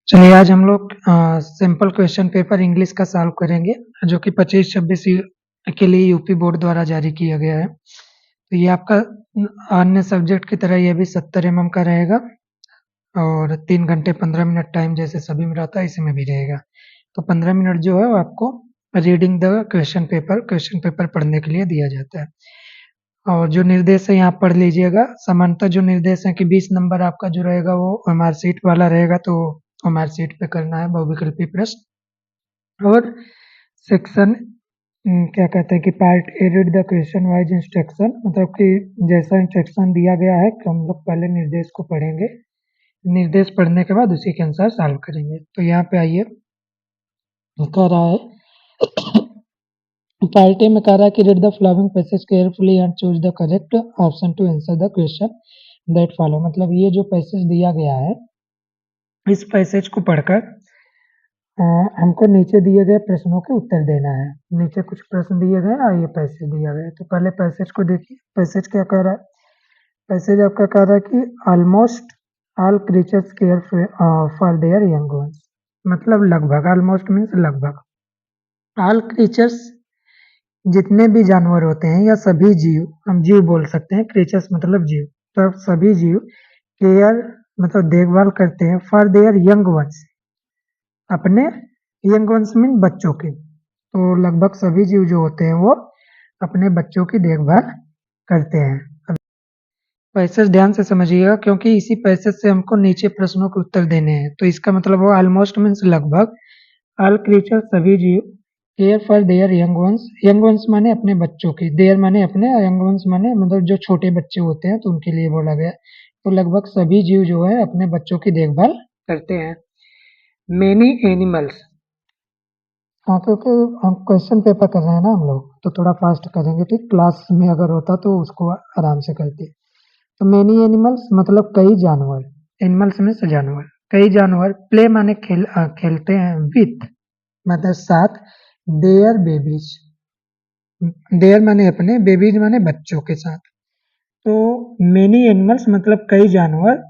चलिए आज हम लोग सिंपल क्वेश्चन पेपर इंग्लिश का सॉल्व करेंगे जो कि 25-26 के लिए यूपी बोर्ड द्वारा जारी किया गया है। तो ये आपका अन्य सब्जेक्ट की तरह ये भी 70 mm का रहेगा और 3 घंटे 15 मिनट टाइम जैसे सभी में रहता है इसमें भी रहेगा। तो 15 मिनट जो है वो आपको रीडिंग द क्वेश्चन पेपर पढ़ने के लिए दिया जाता है। और जो निर्देश है यहाँ पढ़ लीजिएगा। सामान्यतः जो निर्देश है कि 20 नंबर आपका जो रहेगा वो मार्कशीट वाला रहेगा, तो मार्कशीट पे करना है बहुविकल्पी प्रश्न। और सेक्शन क्या कहते हैं कि part A read the question wise instruction, मतलब कि जैसा इंस्ट्रक्शन दिया गया है कि हम लोग पहले निर्देश को पढ़ेंगे, निर्देश पढ़ने के बाद उसी के अनुसार सॉल्व करेंगे। तो यहाँ पे आइए, कह रहा है पार्ट ए में कह रहा है कि read the following passage carefully and choose the correct option to answer the question that follow. मतलब ये जो पैसेज दिया गया है इस पैसेज को पढ़कर हमको नीचे दिए गए प्रश्नों के उत्तर देना है। नीचे कुछ प्रश्न दिए गए और ये पैसेज दिया गया है। तो पहले पैसेज को देखिए। पैसेज क्या कह रहा है? पैसेज आपका कह रहा है कि almost all creatures care for their young ones. मतलब लगभग, ऑलमोस्ट मीन्स लगभग, ऑल क्रीचर्स जितने भी जानवर होते हैं या सभी जीव, हम जीव बोल सकते हैं, क्रीचर्स मतलब जीव, तो सभी जीव केयर मतलब देखभाल करते हैं फॉर देयर यंग वंस, अपने यंग वंस मीन बच्चों की। तो लगभग सभी जीव जो होते हैं वो अपने बच्चों की देखभाल करते हैं। पैसेज ध्यान से समझिएगा क्योंकि इसी पैसेज से हमको नीचे प्रश्नों के उत्तर देने हैं। तो इसका मतलब वो ऑलमोस्ट मीन्स लगभग, ऑल क्रीचर सभी जीव, care for their young ones माने अपने बच्चों की, देयर माने अपने, यंग वंस माने मतलब जो छोटे बच्चे होते हैं तो उनके लिए बोला गया। तो लगभग सभी जीव जो है अपने बच्चों की देखभाल करते हैं। मेनी एनिमल्स, हाँ क्योंकि हम क्वेश्चन पेपर कर रहे हैं ना हम लोग, तो थोड़ा फास्ट करेंगे, ठीक। क्लास में अगर होता तो उसको आराम से करते। तो मेनी एनिमल्स मतलब कई जानवर, एनिमल्स में से जानवर, कई जानवर, प्ले माने खेलते हैं, विथ मतलब साथ, देयर बेबीज, देयर माने अपने, बेबीज माने बच्चों के साथ। तो मेनी एनिमल्स मतलब कई जानवर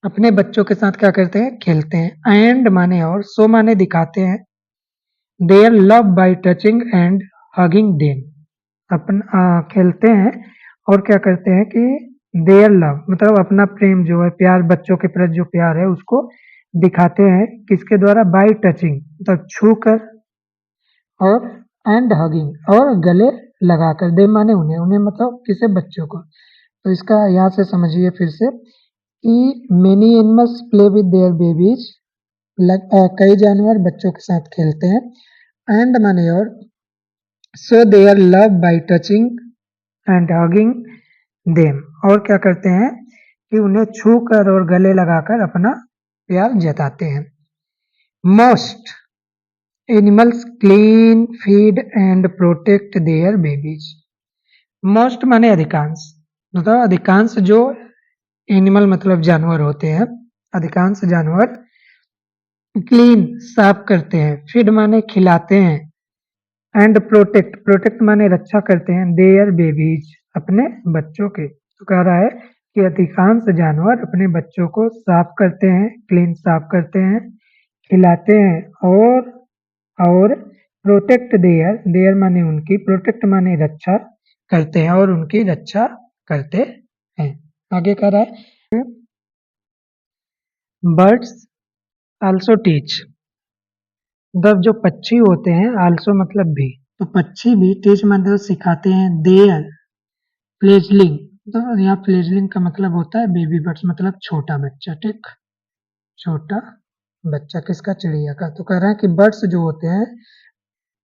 अपने बच्चों के साथ क्या करते हैं? खेलते हैं। एंड माने और, सो माने दिखाते हैं, their love by touching and hugging them, अपन खेलते हैं और क्या करते हैं कि देयर लव मतलब अपना प्रेम जो है, प्यार, बच्चों के प्रति जो प्यार है उसको दिखाते हैं किसके द्वारा? बाय टचिंग मतलब छू कर, और एंड हगिंग और गले लगाकर, दे माने उन्हें, उन्हें मतलब किसे? बच्चों को। तो इसका यहाँ से समझिए फिर से कि many animals play with their babies, कई जानवर बच्चों के साथ खेलते हैं। एंड माने और, so there love by touching and hugging them, और क्या करते हैं कि उन्हें छू कर और गले लगाकर अपना प्यार जताते हैं। Most animals clean, feed and protect their babies. Most माने अधिकांश, मतलब अधिकांश जो एनिमल मतलब जानवर होते हैं, अधिकांश जानवर क्लीन साफ करते हैं, फीड माने खिलाते हैं, एंड प्रोटेक्ट, प्रोटेक्ट माने रक्षा करते हैं, देयर बेबीज अपने बच्चों के। तो कह रहा है कि अधिकांश जानवर अपने बच्चों को साफ करते हैं, क्लीन साफ करते हैं, खिलाते हैं, और प्रोटेक्ट देयर, देयर माने उनकी, प्रोटेक्ट माने रक्षा करते हैं और उनकी रक्षा करते हैं। आगे कह रहा है बर्ड्स आल्सो टीच, मतलब जो पक्षी होते हैं, आल्सो मतलब भी, तो पक्षी भी, टीच मतलब सिखाते हैं, देयर फ्लेजलिंग, तो यहाँ फ्लेजलिंग का मतलब होता है बेबी बर्ड्स मतलब छोटा बच्चा, ठीक, छोटा बच्चा किसका? चिड़िया का। तो कह रहा है कि बर्ड्स जो होते हैं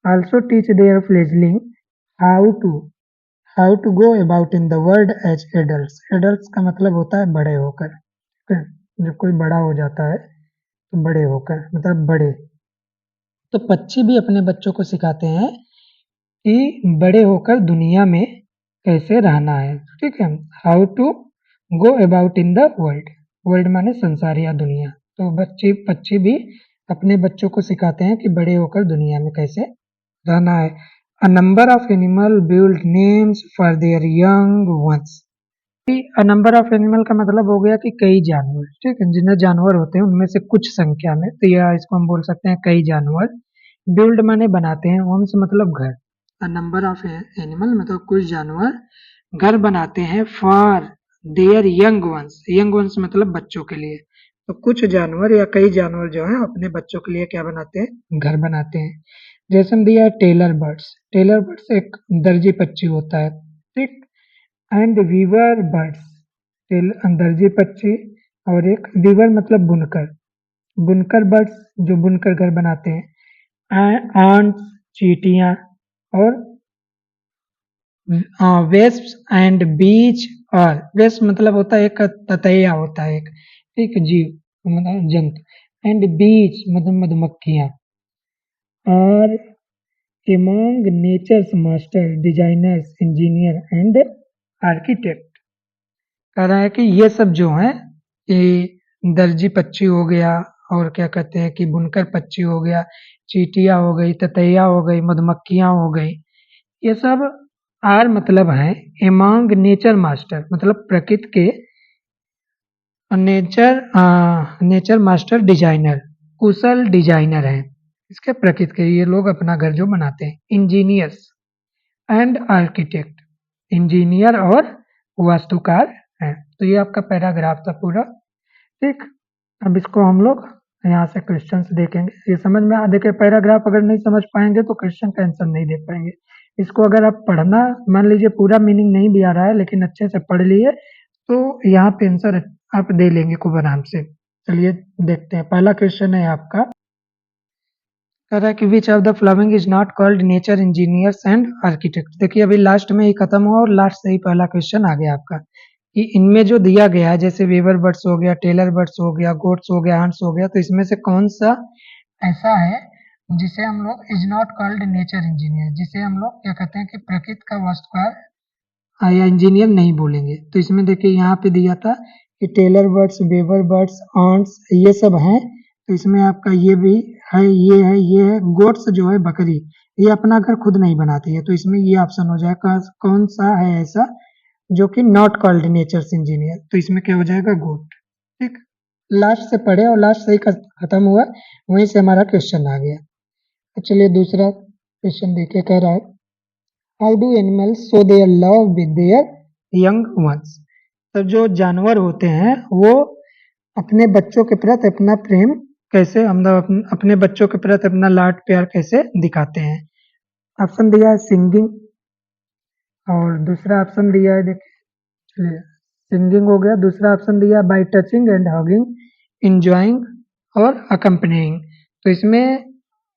also teach their fledgling how to how to go about in the world as adults. Adults का मतलब होता है बड़े होकर, ठीक है? जब कोई बड़ा हो जाता है तो बड़े होकर मतलब बड़े। तो पक्षी भी अपने बच्चों को सिखाते हैं कि बड़े होकर दुनिया में कैसे रहना है, ठीक है। How to go about in the world, world माने संसार या दुनिया। तो पक्षी भी अपने बच्चों को सिखाते हैं कि बड़े होकर दुनिया में कैसे रहना है। A number of animal build names for their young ones, number of animal का मतलब हो गया कि कई जानवर, ठीक है, जितने जानवर होते हैं उनमें से कुछ संख्या में, तो यह इसको हम बोल सकते हैं कई जानवर। बिल्ड माने बनाते हैं, होम्स मतलब घर। नंबर ऑफ एनिमल मतलब कुछ जानवर घर बनाते हैं फॉर देयर यंग वंस मतलब बच्चों के लिए। तो कुछ जानवर या कई जानवर जो है अपने बच्चों के लिए क्या बनाते हैं, घर बनाते हैं। जैसे हम दिया है टेलर बर्ड्स एक दर्जी पक्षी होता है, ठीक। एंड वीवर बर्ड्स, दर्जी पक्षी, और एक वीवर मतलब बुनकर, बुनकर बर्ड्स जो बुनकर घर बनाते हैं। आंट्स चींटियां, और वेस्प्स एंड बीज, और वेस्प मतलब होता है एक ततैया होता है एक, ठीक, जीव मतलब जंतु। एंड बीज मतलब मधुमक्खियां। और among nature's master designers engineer and architect, कह रहा है कि ये सब जो है, ये दर्जी पक्षी हो गया, और क्या कहते हैं कि बुनकर पक्षी हो गया, चींटियां हो गई, ततैया हो गई, मधुमक्खियां हो गई, ये सब आर मतलब है एमंग नेचर मास्टर मतलब प्रकृति के नेचर मास्टर डिजाइनर, कुशल डिजाइनर हैं इसके प्रकृति के, ये लोग अपना घर जो बनाते हैं। इंजीनियर्स एंड आर्किटेक्ट, इंजीनियर और वास्तुकार हैं। तो ये आपका पैराग्राफ था पूरा, ठीक। अब इसको हम लोग यहाँ से क्वेश्चंस देखेंगे, ये समझ में आ, देखिए पैराग्राफ अगर नहीं समझ पाएंगे तो क्वेश्चन का आंसर नहीं दे पाएंगे। इसको अगर आप पढ़ना, मान लीजिए पूरा मीनिंग नहीं भी आ रहा है लेकिन अच्छे से पढ़ लिए तो यहाँ पे आंसर आप दे लेंगे खूब आराम से। चलिए देखते हैं, पहला क्वेश्चन है आपका, कह रहा है कि which of the following is not called nature engineers and architect. देखिए अभी लास्ट में ही खत्म हुआ और लास्ट से ही पहला क्वेश्चन आ गया आपका कि इनमें जो दिया गया है, जैसे वीवर बर्ड्स हो गया, टेलर बर्ड्स हो गया, गोट्स हो गया, हंट्स हो गया, तो इसमें से कौन सा ऐसा है जिसे हम लोग is not called nature engineer, जिसे हम लोग क्या कहते हैं कि प्रकृति का वास्तुकार या इंजीनियर नहीं बोलेंगे। तो इसमें देखिए यहाँ पे दिया था कि टेलर बर्ड्स, वेवर बर्ड्स, ऑन्ट्स ये सब हैं, तो इसमें आपका ये भी है, ये है। गोट्स जो है बकरी, ये अपना घर खुद नहीं बनाती है, तो इसमें ये ऑप्शन हो जाएगा कौन सा है ऐसा जो कि नॉट कॉल्ड नेचर्स इंजीनियर, तो इसमें क्या हो जाएगा गोट, ठीक। लास्ट से पढ़े और लास्ट से ही खत्म हुआ, वहीं से हमारा क्वेश्चन आ गया। तो चलिए दूसरा क्वेश्चन देखिए, कह रहा है how do animals show their love with their young ones. तो जो जानवर होते हैं वो अपने बच्चों के प्रति अपना प्रेम कैसे, हम अपने बच्चों के प्रति अपना लाड प्यार कैसे दिखाते हैं। ऑप्शन दिया है सिंगिंग, और दूसरा ऑप्शन दिया है, देखिए सिंगिंग हो गया, दूसरा ऑप्शन दिया bye touching and hugging, enjoying और अकम्पनिंग। तो इसमें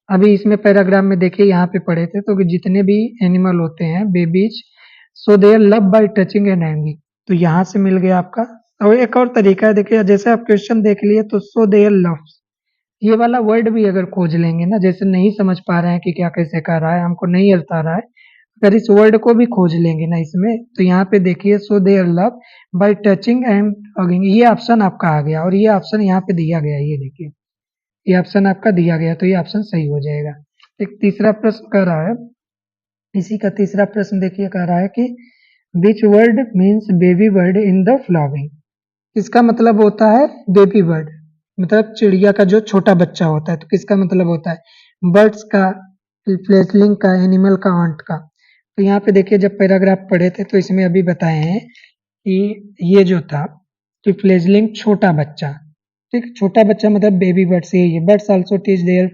अभी इसमें पैराग्राफ में देखिए यहाँ पे पढ़े थे तो कि जितने भी एनिमल होते हैं babies, so they are love by touching and hugging, तो यहाँ से मिल गया आपका। और एक और तरीका है, देखिए जैसे आप क्वेश्चन देख लिए तो सो दे आर लव, ये वाला वर्ड भी अगर खोज लेंगे ना, जैसे नहीं समझ पा रहे हैं कि क्या कैसे कर रहा है, हमको नहीं आता रहा है, अगर इस वर्ड को भी खोज लेंगे ना इसमें, तो यहाँ पे देखिए so there love by touching and hugging, ये ऑप्शन आपका आ गया और ये ऑप्शन यहाँ पे दिया गया, ये देखिए ये ऑप्शन आपका दिया गया, तो ये ऑप्शन सही हो जाएगा। एक तीसरा प्रश्न कह रहा है, इसी का तीसरा प्रश्न देखिए, कह रहा है कि which word means baby bird in the following. इसका मतलब होता है बेबी बर्ड मतलब चिड़िया का जो छोटा बच्चा होता है, तो किसका मतलब होता है, बर्ड्स का, फ्लेटलिंग का, एनिमल का, आंट का। तो यहाँ पे देखिए जब पैराग्राफ पढ़े थे तो इसमें अभी बताए हैं कि ये जो था कि फ्लेजलिंग छोटा बच्चा, ठीक, छोटा बच्चा मतलब बेबी बर्ड्स, ये birds also teach their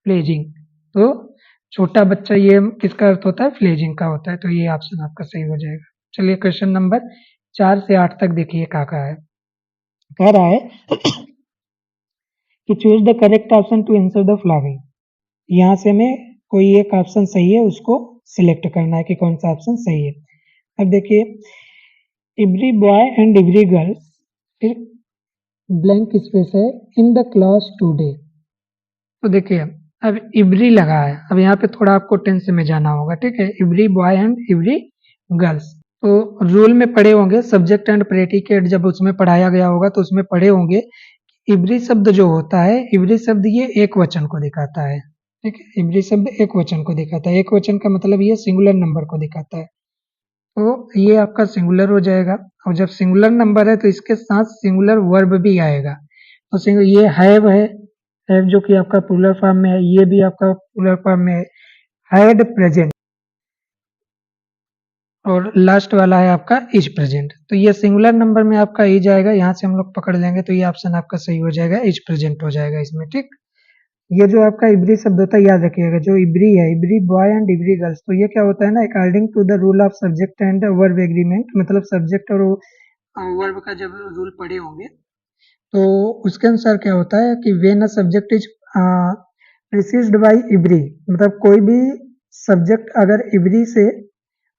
fledging, तो छोटा बच्चा ये किसका अर्थ होता है, फ्लेजिंग का होता है, तो ये ऑप्शन आपका सही हो जाएगा। चलिए क्वेश्चन नंबर 4 से 8 तक देखिए क्या है, कह रहा है कि choose the correct option to answer the following. यहाँ से हमें कोई एक ऑप्शन सही है उसको सिलेक्ट करना है कि कौन सा ऑप्शन सही है। अब देखिए every boy and every girl, फिर ब्लैंक स्पेस है इन द क्लास टुडे। तो देखिए अब एवरी लगा है, अब यहाँ पे थोड़ा आपको टेंस में जाना होगा, ठीक है। Every boy and every girls, तो रूल में पढ़े होंगे सब्जेक्ट एंड प्रेडिकेट, जब उसमें पढ़ाया गया होगा तो उसमें पढ़े होंगे इवरी शब्द जो होता है, इवरी शब्द ये एक वचन को दिखाता है, ठीक है। इवरी शब्द एक वचन को दिखाता है, एक वचन का मतलब ये सिंगुलर नंबर को दिखाता है। तो ये आपका सिंगुलर हो जाएगा, और जब सिंगुलर नंबर है तो इसके साथ सिंगुलर वर्ब भी आएगा। तो ये हैव है, हैव जो कि आपका प्लूरल फॉर्म में है, ये भी आपका प्लूरल फॉर्म में है, हैड प्रेजेंट, और लास्ट वाला है आपका इज प्रेजेंट। तो ये सिंगुलर नंबर में आपका इज आएगा, यहाँ से हम लोग पकड़ लेंगे तो ये ऑप्शन आपका सही हो जाएगा, इज प्रेजेंट हो जाएगा इसमें, ठीक। ये जो आपका इब्री शब्द होता है याद रखिएगा, जो इब्री है, every boy and every girls, तो ये क्या होता है ना, according to the rule of subject and verb agreement, मतलब सब्जेक्ट और वर्ब का जब रूल पढ़े होंगे तो उसके अनुसार क्या होता है कि when a subject is preceded by every, मतलब कोई भी सब्जेक्ट अगर इब्री से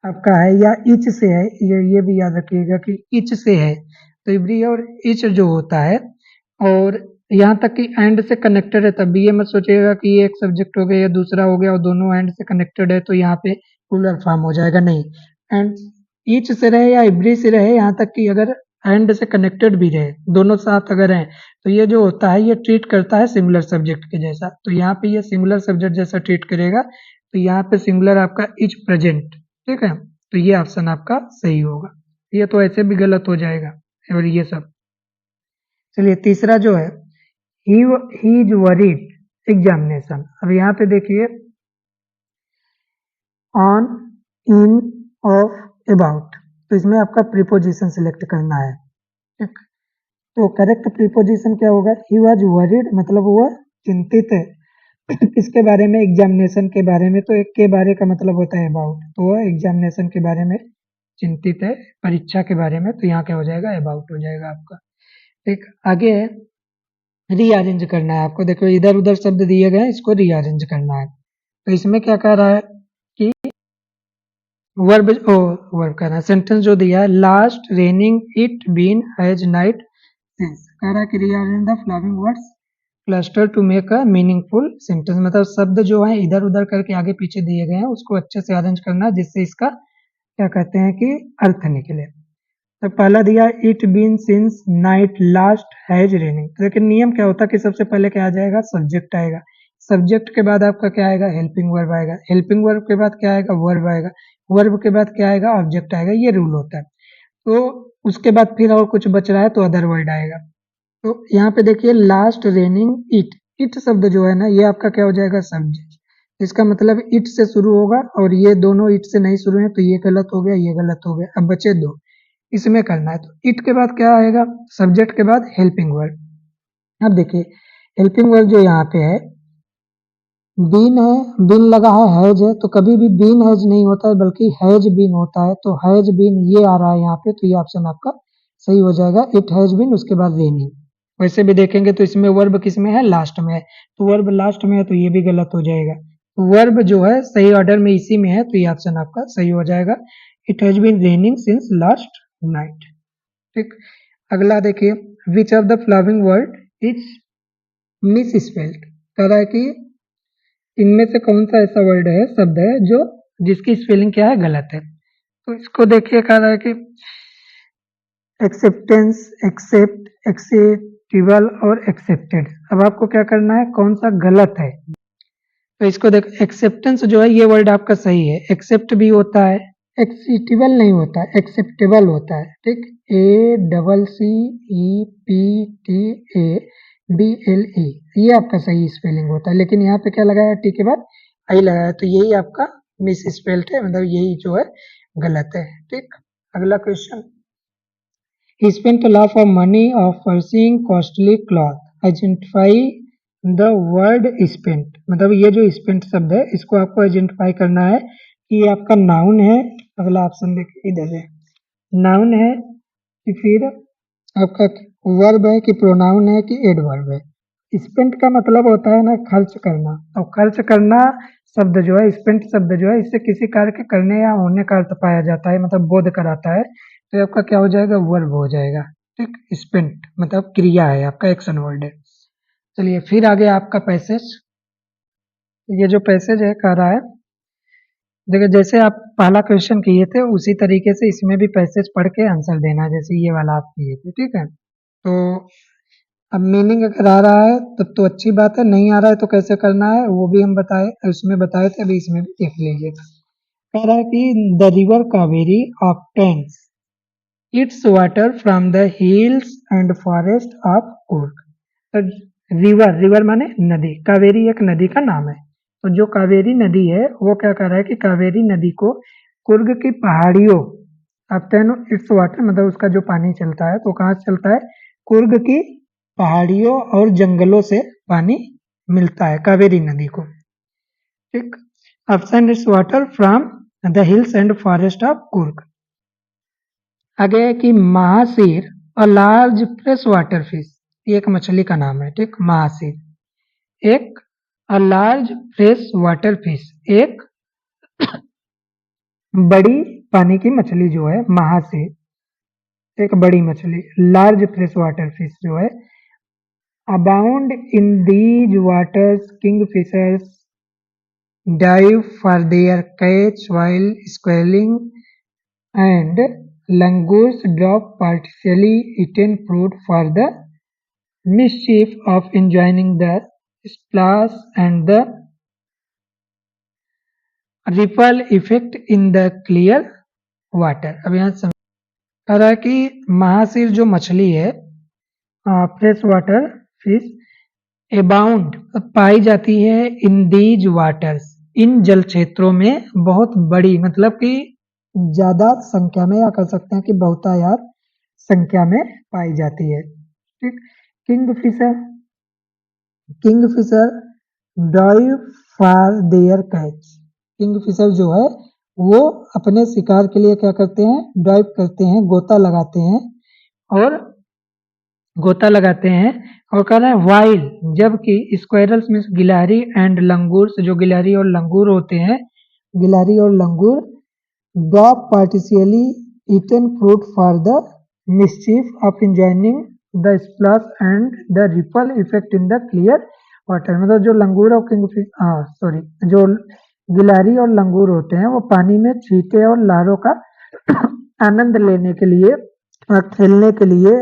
आपका है या इच से है, ये भी याद रखिएगा कि इच से है, तो इब्री और इच जो होता है, और यहाँ तक कि एंड से कनेक्टेड है, तब भी ये मत सोचिएगा कि ये एक सब्जेक्ट हो गया या दूसरा हो गया और दोनों एंड से कनेक्टेड है तो यहाँ पे प्लूरल फॉर्म हो जाएगा, नहीं। एंड ईच से रहे या इब्री से रहे, यहाँ तक कि अगर एंड से कनेक्टेड भी रहे, दोनों साथ अगर हैं, तो ये जो होता है ये ट्रीट करता है सिंगुलर सब्जेक्ट के जैसा, तो यहाँ पे ये सिंगुलर सब्जेक्ट जैसा ट्रीट करेगा, तो यहाँ पे सिंगुलर आपका इज प्रेजेंट, ठीक है। तो ये ऑप्शन आपका सही होगा, ये तो ऐसे भी गलत हो जाएगा, और ये सब। चलिए तीसरा जो है, ही इज वरीड एग्जामिनेशन। अब यहाँ पे देखिए, ऑन, इन, ऑफ, अबाउट, तो इसमें आपका प्रीपोजिशन सिलेक्ट करना है, ठीक। तो करेक्ट प्रीपोजिशन क्या होगा, ही वॉज वरीड, मतलब वो चिंतित है किसके बारे में, एग्जामिनेशन के बारे में, तो एक के बारे का मतलब होता है अबाउट, तो वो एग्जामिनेशन के बारे में चिंतित है, परीक्षा के बारे में, तो यहाँ क्या हो जाएगा, अबाउट हो जाएगा आपका। ठीक, आगे है रीअरेंज करना है आपको, देखो इधर उधर शब्द दिए गए हैं, इसको रीअरेंज करना है। तो इसमें क्या कह रहा है कि वर्ब वर्ब कह रहा है, सेंटेंस जो दिया है, last raining it been has night since, कह रहा है कि rearrange the following words cluster to make a meaningful sentence, मतलब शब्द जो है इधर उधर करके आगे पीछे दिए गए हैं उसको अच्छे से अरेंज करना है, जिससे इसका क्या कहते हैं कि अर्थ निकले। तो पहला दिया it been since night last has raining, लेकिन नियम क्या होता है कि सबसे पहले क्या आ जाएगा, सब्जेक्ट आएगा, सब्जेक्ट के बाद आपका क्या आएगा, हेल्पिंग वर्ब आएगा, हेल्पिंग वर्ब के बाद क्या आएगा, वर्ब आएगा, वर्ब के बाद क्या आएगा, ऑब्जेक्ट आएगा, ये रूल होता है। तो उसके बाद फिर और कुछ बच रहा है तो अदर वर्ड आएगा। तो यहाँ पे देखिए लास्ट रेनिंग इट, इट शब्द जो है ना ये आपका क्या हो जाएगा, सब्जेक्ट, इसका मतलब इट से शुरू होगा, और ये दोनों इट से नहीं शुरू है तो ये गलत हो गया, ये गलत हो गया, अब बचे दो, इसमें करना है। तो इट के बाद क्या आएगा, सब्जेक्ट के बाद हेल्पिंग वर्ड। अब देखिए हेल्पिंग वर्ड जो यहाँ पे है, बीन है, बीन लगा है, हैज है, तो कभी भी बीन हैज नहीं होता है बल्कि हैज बीन होता है, तो हैज बीन ये आ रहा है यहाँ पे, तो ये ऑप्शन आपका सही हो जाएगा, इट हैज बीन उसके बाद रेनिंग। वैसे भी देखेंगे तो इसमें वर्ब किस में है, लास्ट में है, तो वर्ब लास्ट में है तो ये भी गलत हो जाएगा, वर्ब जो है सही ऑर्डर में इसी में है, तो ये ऑप्शन आपका सही हो जाएगा, it has been raining since last night. ठीक, अगला देखिए, which of the following word is misspelled, कह रहा है कि इनमें से कौन सा ऐसा वर्ड है, शब्द है जो जिसकी स्पेलिंग क्या है, गलत है। तो इसको देखिए, कह रहा है कि एक्सेप्टेंस, एक्सेप्ट, एक्सेप्टेबल और एक्सेप्टेड, अब आपको क्या करना है, कौन सा गलत है। तो इसको देखो, एक्सेप्टेंस जो है ये वर्ड आपका सही है, एक्सेप्ट भी होता है, एक्सेप्टेबल नहीं होता है, एक्सेप्टेबल होता है, ठीक, ACCEPTABLE, ये आपका सही स्पेलिंग होता है, लेकिन यहाँ पे क्या लगाया, टी के बाद आई लगाया, तो यही आपका मिस स्पेल्ड है, मतलब यही जो है गलत है। ठीक, अगला question, he spent a lot of money of purchasing costly cloth, identify the word spent, मतलब ये जो spent शब्द है इसको आपको आइडेंटिफाई करना है कि ये आपका नाउन है, अगला ऑप्शन देखिए इधर है, नाउन है कि फिर आपका वर्ब है कि प्रोनाउन है कि एडवर्ब है। स्पेंट का मतलब होता है ना खर्च करना, और खर्च करना शब्द जो है, स्पेंट शब्द जो है, इससे किसी कार्य के करने या होने का अर्थ पाया जाता है, मतलब बोध कराता है, तो आपका क्या हो जाएगा, वर्ब हो जाएगा। ठीक, स्पेंट मतलब क्रिया है, आपका एक्शन वर्ड है। चलिए फिर आगे आपका पैसेज, ये जो पैसेज है कह रहा है, देखिए जैसे आप पहला क्वेश्चन किए थे उसी तरीके से इसमें भी पैसेज पढ़ के आंसर देना, जैसे ये वाला आप किए थे, ठीक है। तो अब मीनिंग अगर आ रहा है तब तो अच्छी बात है, नहीं आ रहा है तो कैसे करना है वो भी हम बताए, उसमें बताए थे, अभी इसमें भी देख लीजिएगा। कह रहा है कि the river Kaveri obtains it's water from the hills and forest of Coorg. तो रिवर, रिवर माने नदी, कावेरी एक नदी का नाम है। तो जो कावेरी नदी है वो क्या कर रहा है कि कावेरी नदी को कुर्ग की पहाड़ियों, ऑब्टेन इट्स वाटर मतलब उसका जो पानी चलता है तो कहाँ से चलता है, कुर्ग की पहाड़ियों और जंगलों से पानी मिलता है कावेरी नदी को। ठीक, option is water from the hills and forest of Coorg. आगे है कि mahseer a large fresh water fish, ये एक मछली का नाम है। ठीक, महासीर एक a large fresh water fish, एक बड़ी पानी की मछली जो है महासीर, एक बड़ी मछली, लार्ज फ्रेश वाटर फिश जो है। Abound in these waters kingfishers dive for their catch while squalling, and langurs drop partially eaten fruit for the mischief of enjoying the splash and the ripple effect in the clear water। अब यहाँ कह रहा है कि महासीर जो मछली है, fresh water fish, एबाउंड पाई जाती है इन दीज वाटर्स, इन जल क्षेत्रों में बहुत बड़ी मतलब कि ज्यादा संख्या में, या कह सकते हैं कि बहुतायत संख्या में पाई जाती है। ठीक, Kingfisher, Kingfisher dive for their catch, Kingfisher जो है वो अपने शिकार के लिए क्या करते हैं, डाइव करते हैं, गोता लगाते हैं, और गोता लगाते हैं। और कह रहा है वाइल, जबकि स्क्वायरल्स में गिलहरी एंड लंगूर, जो गिलहरी और लंगूर होते हैं, गिलहरी और लंगूर drop partially eaten fruit for the mischief of enjoying the splash and the ripple effect in the clear water. मतलब जो लंगूर और किंगफिश, सॉरी, जो गिलहरी और लंगूर होते हैं वो पानी में छींटे और लहरों का आनंद लेने के लिए, खेलने के लिए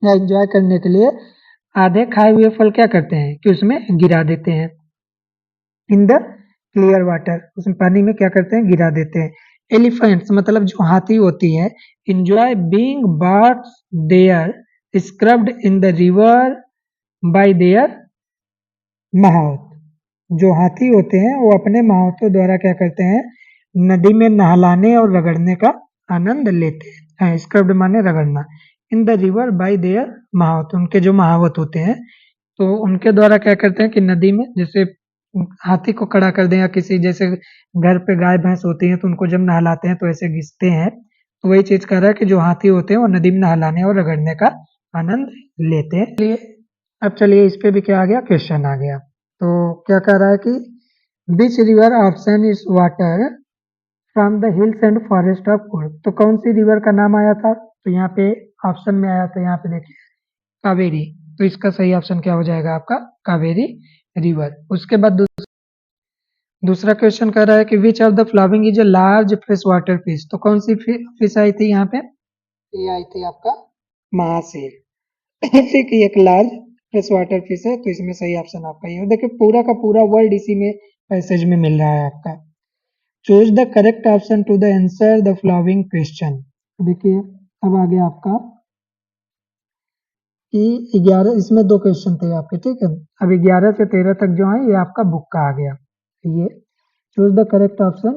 या एंजॉय करने के लिए आधे खाए हुए फल क्या करते हैं कि उसमें गिरा देते हैं, इन द क्लियर वाटर, उसमें पानी में क्या करते हैं, गिरा देते हैं। एलिफेंट्स मतलब जो हाथी होती है, enjoy being baths their scrubbed in the river by their mahout, जो हाथी होते हैं वो अपने महावतों द्वारा क्या करते हैं, नदी में नहलाने और रगड़ने का आनंद लेते हैं। स्क्रब्ड माने रगड़ना, in the river by their mahout, उनके जो महावत होते हैं तो उनके द्वारा क्या करते हैं कि नदी में, जैसे हाथी को खड़ा कर दें या किसी जैसे घर पे गाय भैंस होती हैं तो उनको जब नहलाते हैं तो ऐसे घिसते हैं, तो वही चीज कर रहा है कि जो हाथी होते हैं वो नदी में नहलाने और रगड़ने का आनंद लेते हैं। चलिए अब चलिए इस पे भी क्या आ गया, क्वेश्चन आ गया। तो क्या कह रहा है कि which river option is water from the hills and forest of Coorg. तो कौन सी रिवर का नाम आया था, तो यहाँ पे ऑप्शन में आया था, यहाँ पे देखिए कावेरी। तो इसका सही ऑप्शन क्या हो जाएगा आपका, कावेरी रिवर। उसके बाद दूसरा क्वेश्चन कर रहा है कि which of the following is a large fresh water fish. तो कौन सी फिश आई थी यहाँ पे, ये आई थी आपका महासेर। ठीक है, एक लार्ज फ्रेश वाटर फिश है, तो इसमें सही ऑप्शन आपका ये। देखिए पूरा का पूरा वर्ड इसी में पैसेज में मिल रहा है आपका। Choose the correct option to the answer the following question. देखिए अब आ गया आपका कि 11, इसमें 2 क्वेश्चन थे आपके, ठीक है। अब 11 से 13 तक जो है ये आपका बुक का आ गया। ये choose the correct option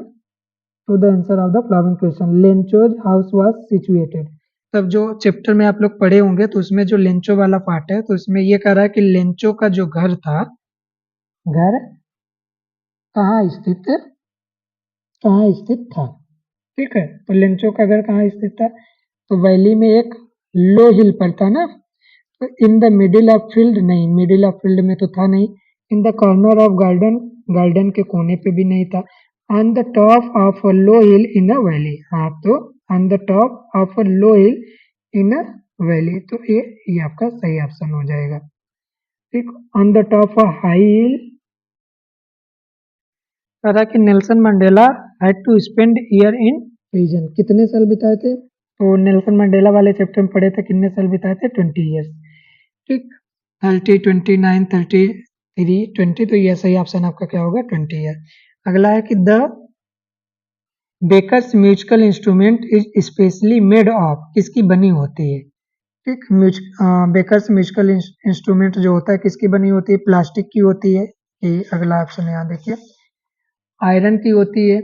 to the answer of the following question. Lencho's house was situated. तब जो चैप्टर में आप लोग पढ़े होंगे तो उसमें जो लेंचो वाला पार्ट है तो इसमें ये कह रहा है कि लेंचो का जो घर था, घर कहाँ स्थित, कहाँ स्थित था, ठीक है। तो लेंचो का घर कहाँ स्थित था, तो वैली में एक लो हिल पर था ना। In the middle of field, नहीं मिडिल ऑफ फील्ड में तो था नहीं। In the corner of garden, garden के कोने पे भी नहीं था। On the top of a low hill in a valley, हाँ तो on the top of a low hill in a valley, तो ये आपका सही ऑप्शन हो जाएगा। ठीक, on the top of high heel. कहा कि Nelson Mandela had to spend year in prison, कितने साल बिताए थे, तो नेल्सन मंडेला वाले चैप्टर में पढ़े थे कितने साल बिताए थे, 20 ईयर्स। ठीक, 30, 29, 33, 20, तो ये सही ऑप्शन आपका क्या होगा, 20 ईयर। अगला है कि the baker's musical instrument is specially made of, किसकी बनी होती है? ठीक, बेकर्स म्यूजिकल इंस्ट्रूमेंट जो होता है किसकी बनी होती है? प्लास्टिक की होती है, ये अगला ऑप्शन यहाँ देखिए, आयरन की होती है,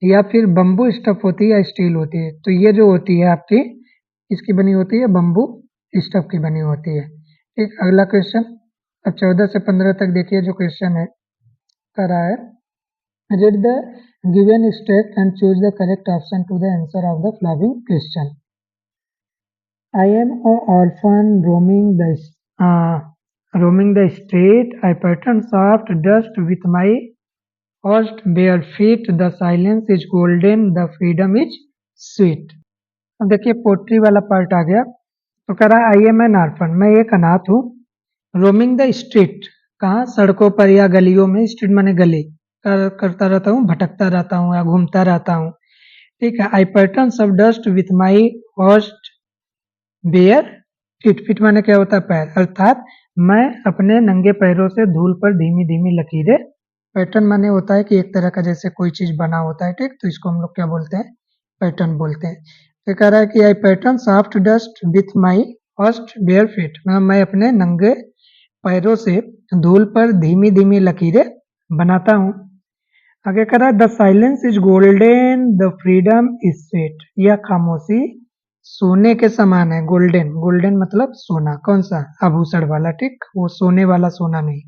या फिर बम्बू स्टफ होती है, या स्टील होती है? तो ये जो होती है आपकी किसकी बनी होती है? बम्बू स्टफ की बनी होती है। ठीक, अगला क्वेश्चन, अब 14 से 15 तक देखिए जो क्वेश्चन है कर रहा है, read the given text and choose the correct option to the answer of the following question. I am an orphan roaming the street. I pattern soft dust with my first bare feet. The silence is golden. The freedom is sweet. अब देखिए pottery वाला part आ गया, तो कह रहा है I am N orphan, मैं एक अनाथ हूँ, रोमिंग द स्ट्रीट, कहाँ? सड़कों पर या गलियों में, स्ट्रीट माने गली, करता रहता हूँ, भटकता रहता हूँ या घूमता रहता हूँ। ठीक है, I pattern sub dust with my first bare fit, fit माने क्या होता है? पैर, अर्थात मैं अपने नंगे पैरों से धूल पर धीमी धीमी लकीरें, पैटर्न माने होता है कि एक तरह का जैसे कोई चीज बना होता है, ठीक, तो इसको हम लोग क्या बोलते हैं? पैटर्न बोलते हैं। तो कह रहा है कि I pattern soft dust with my first bare feet, मैं अपने नंगे पैरों से धूल पर धीमी धीमी लकीरें बनाता हूँ। आगे कह रहा है the silence is golden, the freedom is sweet, यह खामोशी सोने के समान है। गोल्डन, गोल्डन मतलब सोना, कौन सा? आभूषण वाला, ठीक, वो सोने वाला सोना नहीं,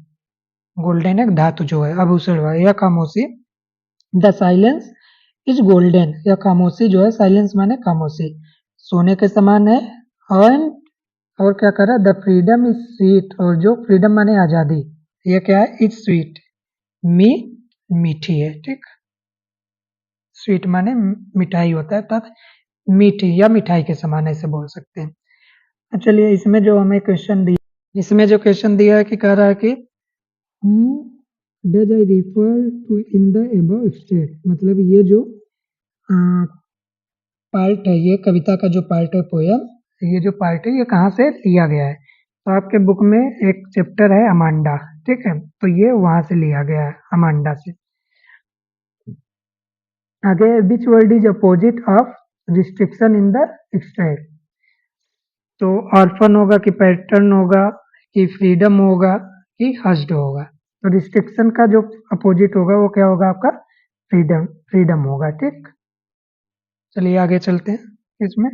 गोल्डन एक धातु जो है, आभूषण वाला। यह खामोशी, द साइलेंस इज गोल्डन, यह खामोशी जो है, साइलेंस माने खामोशी, सोने के समान है। और क्या कर रहा है? द फ्रीडम इज स्वीट, और जो फ्रीडम माने आजादी, यह क्या है? इज स्वीट, मी मीठी है, ठीक, स्वीट माने मिठाई होता है, तब मीठी या मिठाई के समान ऐसे बोल सकते हैं। चलिए इसमें जो हमें क्वेश्चन दिया, इसमें जो क्वेश्चन दिया है कि कह रहा है कि does I refer to in the above state, मतलब ये जो पार्ट है, ये कविता का जो पार्ट है, पोयम, ये जो पार्ट है ये कहाँ से लिया गया है? तो आपके बुक में एक चैप्टर है अमांडा, ठीक है, तो ये वहां से लिया गया है, अमांडा से। आगे, which word is opposite of restriction in the state? तो ऑर्फन होगा कि पैटर्न होगा कि फ्रीडम होगा कि हस्ड होगा? तो रिस्ट्रिक्शन का जो अपोजिट होगा वो क्या होगा आपका? फ्रीडम, फ्रीडम होगा, ठीक। चलिए आगे चलते हैं इसमें।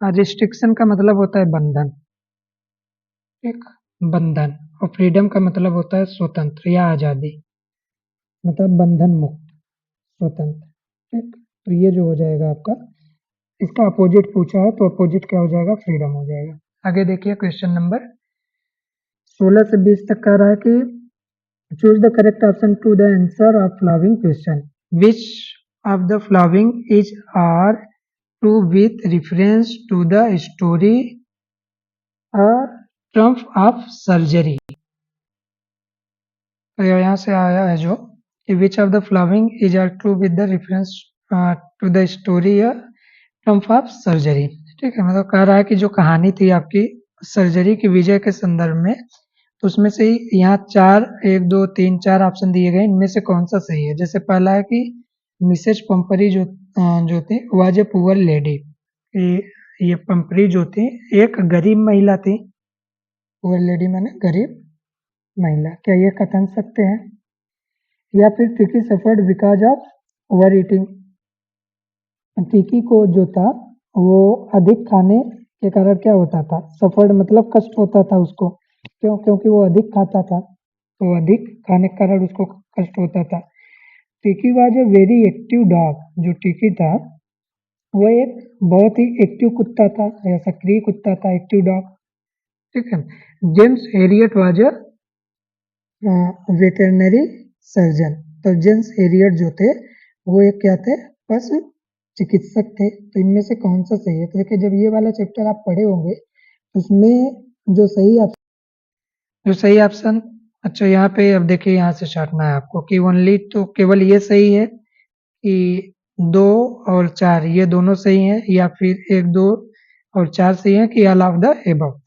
रिस्ट्रिक्शन का मतलब होता है बंधन, ठीक, बंधन, और फ्रीडम का मतलब होता है स्वतंत्र या आजादी, मतलब बंधन मुक्त, स्वतंत्र, ठीक। तो ये जो हो जाएगा आपका, इसका अपोजिट पूछा है तो अपोजिट क्या हो जाएगा? फ्रीडम हो जाएगा। आगे देखिए क्वेश्चन नंबर 16 से 20 तक कह रहा है कि choose the correct option to the answer of following question. Which of the following is are true with reference to the story A Triumph of Surgery? तो यहाँ से आया है जो कि which of the following is are true with the reference to the story A Triumph of Surgery? ठीक है, मतलब कह रहा है कि जो कहानी थी आपकी सर्जरी की विजय के संदर्भ में, तो उसमें से ही यहाँ 4, 1, 2, 3, 4 ऑप्शन दिए गए, इनमें से कौन सा सही है? जैसे पहला है कि मिसेज पंपरी जो थी वाज ए पुअर लेडी, ये पंपरी जो थी एक गरीब महिला थी, पुअर लेडी माने गरीब महिला, क्या ये कथन सकते हैं? या फिर टिकी suffered because of over eating, टिकी को जो था वो अधिक खाने के कारण क्या होता था? सफर्ड मतलब कष्ट होता था उसको, क्यों? क्योंकि वो अधिक खाता था, तो अधिक खाने के कारण उसको कष्ट होता था। टिकी was a very active dog, जो टिकी था वो एक बहुत ही एक्टिव कुत्ता था या सक्रिय कुत्ता था, एक्टिव डॉग, ठीक है। James Herriot was a veterinary surgeon, तो जेम्स एरियट जो थे वो एक क्या थे? पशु चिकित्सक थे। तो इनमें से कौन सा सही है? तो देखिए जब ये वाला चैप्टर आप पढ़े होंगे उसमें जो सही ऑप्शन, अच्छा यहाँ पे अब देखिए यहाँ से छाटना है आपको कि ओनली, तो केवल ये सही है कि 2 और 4 ये दोनों सही हैं, या फिर 1, 2 और 4 सही है कि ऑल ऑफ द एबव?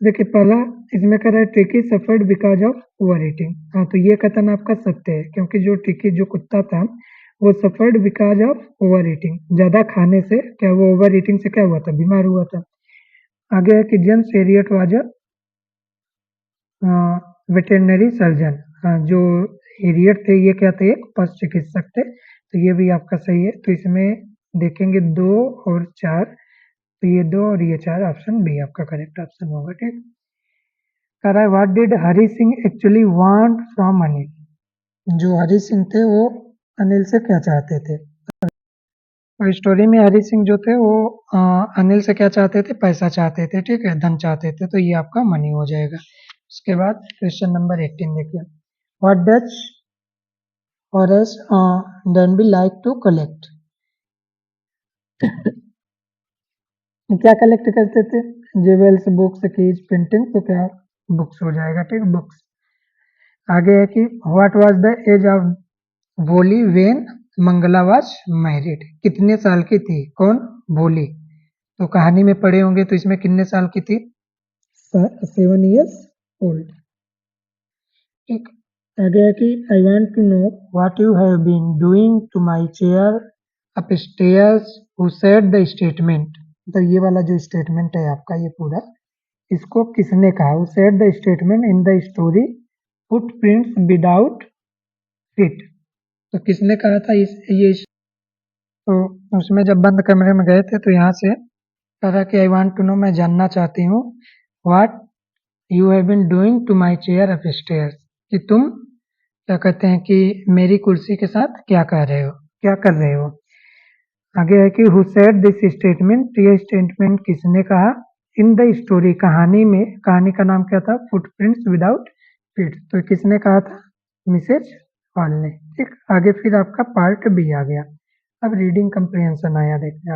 देखिए पहला इसमें कह रहा है टिकी suffered because of over eating, हाँ, तो ये कथन आपका सत्य है, क्योंकि जो टिकी जो कुत्ता था वो suffered because of over eating, ज़्यादा खाने से क्या वो ओवर ईटिंग से क्या हुआ था, बीमार हुआ था। आगे है कि James Elliot was a veterinary surgeon, जो एलियट थे ये क्या थे, एक पशु चिकित्सक थे। तो ये भी आपका सही है। तो इसमें देखेंगे 2 और 4, तो ये 2 और ये 4, ऑप्शन बी आपका करेक्ट ऑप्शन होगा। ठीक, कह रहा है what did Hari Singh actually want from Anil, जो हरी सिंह थे वो अनिल से क्या चाहते थे। तो स्टोरी में हरी सिंह जो थे वो अनिल से क्या चाहते थे, पैसा चाहते थे, ठीक है, धन चाहते थे। तो ये आपका मनी हो जाएगा। उसके बाद क्वेश्चन नंबर 18 देखिए, what does Horace Denby like to collect, क्या कलेक्ट करते थे, जेवल्स, बुक्स, कीज, पेंटिंग, तो क्या बुक्स हो जाएगा। ठीक, बुक्स। आगे है कि what was the age of Bholi when Mangala was married, कितने साल की थी कौन, भोली। तो कहानी में पढ़े होंगे, तो इसमें कितने साल की थी, 7 years old। ठीक, आगे है कि I want to know what you have been doing to my chair upstairs who said the statement. तो ये वाला जो स्टेटमेंट है आपका ये पूरा, इसको किसने कहा, who said the statement in the story footprints without feet. तो किसने कहा था ये तो उसमें जब बंद कमरे में गए थे तो यहाँ से कहा कि आई वांट टू नो, मैं जानना चाहती हूँ, what you have been doing to my chair upstairs, कि तुम क्या कहते हैं कि मेरी कुर्सी के साथ क्या कर रहे हो, क्या कर रहे हो। आगे है कि हु सेड दिस स्टेटमेंट, ये स्टेटमेंट किसने कहा, इन द स्टोरी, कहानी में, कहानी का नाम क्या था, फुटप्रिंट्स विदाउट फीट। तो किसने कहा था, मिसेज हॉल ने। ठीक, आगे फिर आपका पार्ट बी आ गया। अब रीडिंग कंप्रिहेंशन आया, देखते हैं।